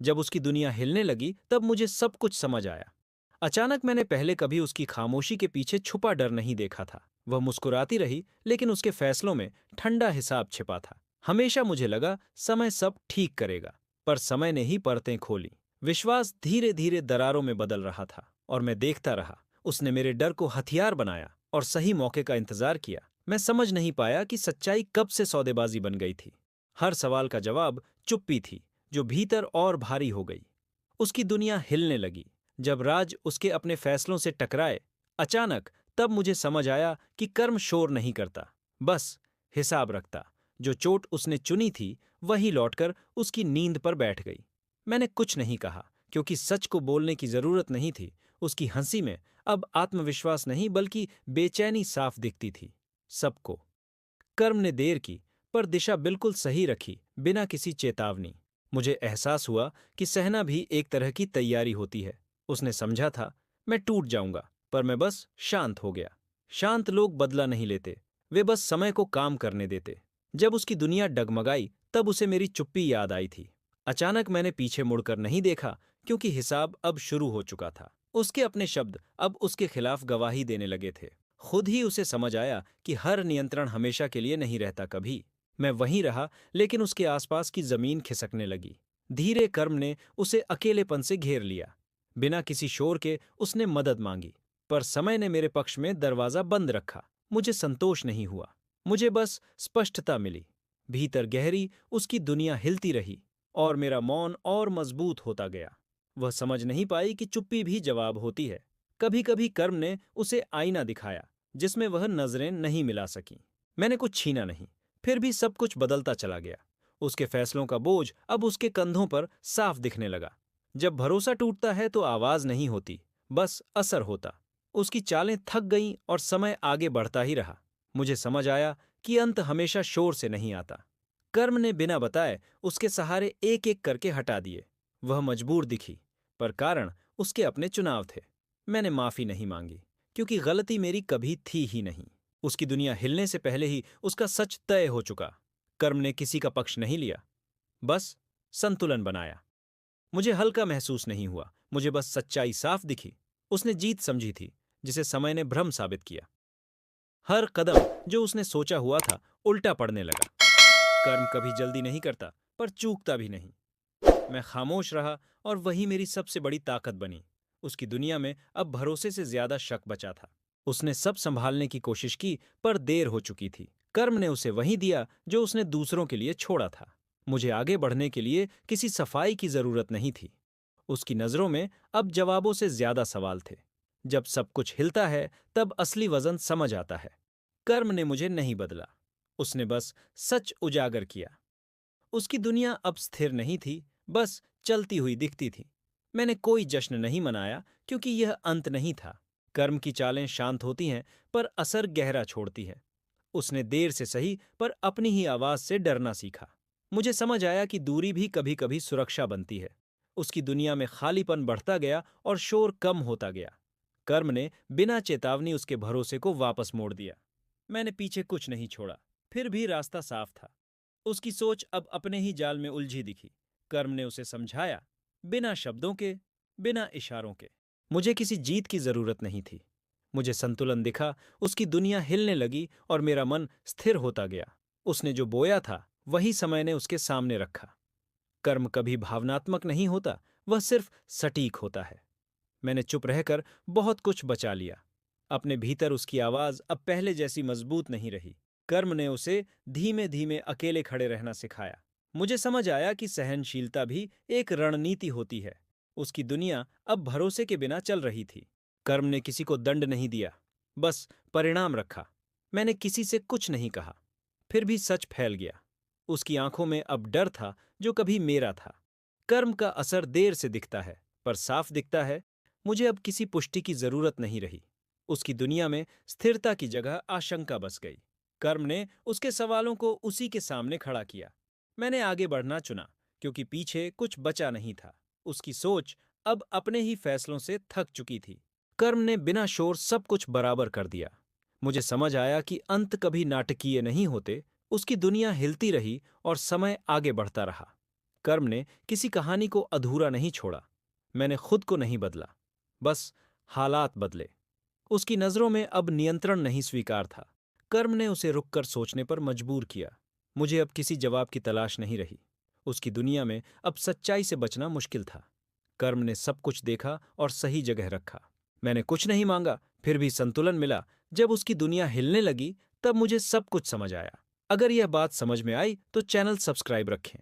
जब उसकी दुनिया हिलने लगी तब मुझे सब कुछ समझ आया। अचानक मैंने पहले कभी उसकी खामोशी के पीछे छुपा डर नहीं देखा था। वह मुस्कुराती रही, लेकिन उसके फैसलों में ठंडा हिसाब छिपा था। हमेशा मुझे लगा समय सब ठीक करेगा, पर समय ने ही परतें खोली। विश्वास धीरे धीरे दरारों में बदल रहा था और मैं देखता रहा। उसने मेरे डर को हथियार बनाया और सही मौके का इंतजार किया। मैं समझ नहीं पाया कि सच्चाई कब से सौदेबाजी बन गई थी। हर सवाल का जवाब चुप्पी थी, जो भीतर और भारी हो गई। उसकी दुनिया हिलने लगी जब राज उसके अपने फैसलों से टकराए। अचानक तब मुझे समझ आया कि कर्म शोर नहीं करता, बस हिसाब रखता। जो चोट उसने चुनी थी वही लौटकर उसकी नींद पर बैठ गई। मैंने कुछ नहीं कहा, क्योंकि सच को बोलने की जरूरत नहीं थी। उसकी हंसी में अब आत्मविश्वास नहीं बल्कि बेचैनी साफ दिखती थी। सबको। कर्म ने देर की, पर दिशा बिल्कुल सही रखी, बिना किसी चेतावनी। मुझे एहसास हुआ कि सहना भी एक तरह की तैयारी होती है। उसने समझा था मैं टूट जाऊंगा, पर मैं बस शांत हो गया। शांत लोग बदला नहीं लेते, वे बस समय को काम करने देते। जब उसकी दुनिया डगमगाई तब उसे मेरी चुप्पी याद आई थी। अचानक मैंने पीछे मुड़कर नहीं देखा, क्योंकि हिसाब अब शुरू हो चुका था। उसके अपने शब्द अब उसके खिलाफ गवाही देने लगे थे। खुद ही उसे समझ आया कि हर नियंत्रण हमेशा के लिए नहीं रहता। कभी मैं वहीं रहा, लेकिन उसके आसपास की जमीन खिसकने लगी। धीरे कर्म ने उसे अकेलेपन से घेर लिया। बिना किसी शोर के उसने मदद मांगी, पर समय ने मेरे पक्ष में दरवाजा बंद रखा। मुझे संतोष नहीं हुआ, मुझे बस स्पष्टता मिली। भीतर गहरी उसकी दुनिया हिलती रही और मेरा मौन और मजबूत होता गया। वह समझ नहीं पाई कि चुप्पी भी जवाब होती है। कभी कभी कर्म ने उसे आईना दिखाया, जिसमें वह नजरें नहीं मिला सकीं। मैंने कुछ छीना नहीं, फिर भी सब कुछ बदलता चला गया। उसके फैसलों का बोझ अब उसके कंधों पर साफ दिखने लगा। जब भरोसा टूटता है तो आवाज नहीं होती, बस असर होता। उसकी चालें थक गईं और समय आगे बढ़ता ही रहा। मुझे समझ आया कि अंत हमेशा शोर से नहीं आता। कर्म ने बिना बताए उसके सहारे एक एक करके हटा दिए। वह मजबूर दिखी, पर कारण उसके अपने चुनाव थे। मैंने माफी नहीं मांगी, क्योंकि गलती मेरी कभी थी ही नहीं। उसकी दुनिया हिलने से पहले ही उसका सच तय हो चुका। कर्म ने किसी का पक्ष नहीं लिया, बस संतुलन बनाया। मुझे हल्का महसूस नहीं हुआ, मुझे बस सच्चाई साफ दिखी। उसने जीत समझी थी, जिसे समय ने भ्रम साबित किया। हर कदम जो उसने सोचा हुआ था उल्टा पड़ने लगा। कर्म कभी जल्दी नहीं करता, पर चूकता भी नहीं। मैं खामोश रहा और वही मेरी सबसे बड़ी ताकत बनी। उसकी दुनिया में अब भरोसे से ज्यादा शक बचा था। उसने सब संभालने की कोशिश की, पर देर हो चुकी थी। कर्म ने उसे वही दिया जो उसने दूसरों के लिए छोड़ा था। मुझे आगे बढ़ने के लिए किसी सफाई की जरूरत नहीं थी। उसकी नजरों में अब जवाबों से ज्यादा सवाल थे। जब सब कुछ हिलता है तब असली वजन समझ आता है। कर्म ने मुझे नहीं बदला, उसने बस सच उजागर किया। उसकी दुनिया अब स्थिर नहीं थी, बस चलती हुई दिखती थी। मैंने कोई जश्न नहीं मनाया, क्योंकि यह अंत नहीं था। कर्म की चालें शांत होती हैं, पर असर गहरा छोड़ती है। उसने देर से सही, पर अपनी ही आवाज से डरना सीखा। मुझे समझ आया कि दूरी भी कभी कभी सुरक्षा बनती है। उसकी दुनिया में खालीपन बढ़ता गया और शोर कम होता गया। कर्म ने बिना चेतावनी उसके भरोसे को वापस मोड़ दिया। मैंने पीछे कुछ नहीं छोड़ा, फिर भी रास्ता साफ था। उसकी सोच अब अपने ही जाल में उलझी दिखी। कर्म ने उसे समझाया, बिना शब्दों के, बिना इशारों के। मुझे किसी जीत की जरूरत नहीं थी। मुझे संतुलन दिखा, उसकी दुनिया हिलने लगी और मेरा मन स्थिर होता गया। उसने जो बोया था वही समय ने उसके सामने रखा। कर्म कभी भावनात्मक नहीं होता, वह सिर्फ सटीक होता है। मैंने चुप रहकर बहुत कुछ बचा लिया। अपने भीतर उसकी आवाज अब पहले जैसी मजबूत नहीं रही। कर्म ने उसे धीमे धीमे अकेले खड़े रहना सिखाया। मुझे समझ आया कि सहनशीलता भी एक रणनीति होती है। उसकी दुनिया अब भरोसे के बिना चल रही थी। कर्म ने किसी को दंड नहीं दिया, बस परिणाम रखा। मैंने किसी से कुछ नहीं कहा, फिर भी सच फैल गया। उसकी आंखों में अब डर था, जो कभी मेरा था। कर्म का असर देर से दिखता है, पर साफ दिखता है। मुझे अब किसी पुष्टि की जरूरत नहीं रही। उसकी दुनिया में स्थिरता की जगह आशंका बस गई। कर्म ने उसके सवालों को उसी के सामने खड़ा किया। मैंने आगे बढ़ना चुना, क्योंकि पीछे कुछ बचा नहीं था। उसकी सोच अब अपने ही फैसलों से थक चुकी थी। कर्म ने बिना शोर सब कुछ बराबर कर दिया। मुझे समझ आया कि अंत कभी नाटकीय नहीं होते। उसकी दुनिया हिलती रही और समय आगे बढ़ता रहा। कर्म ने किसी कहानी को अधूरा नहीं छोड़ा। मैंने खुद को नहीं बदला, बस हालात बदले। उसकी नज़रों में अब नियंत्रण नहीं स्वीकार था। कर्म ने उसे रुककर सोचने पर मजबूर किया। मुझे अब किसी जवाब की तलाश नहीं रही। उसकी दुनिया में अब सच्चाई से बचना मुश्किल था। कर्म ने सब कुछ देखा और सही जगह रखा। मैंने कुछ नहीं मांगा, फिर भी संतुलन मिला। जब उसकी दुनिया हिलने लगी, तब मुझे सब कुछ समझ आया। अगर यह बात समझ में आई तो चैनल सब्सक्राइब रखें।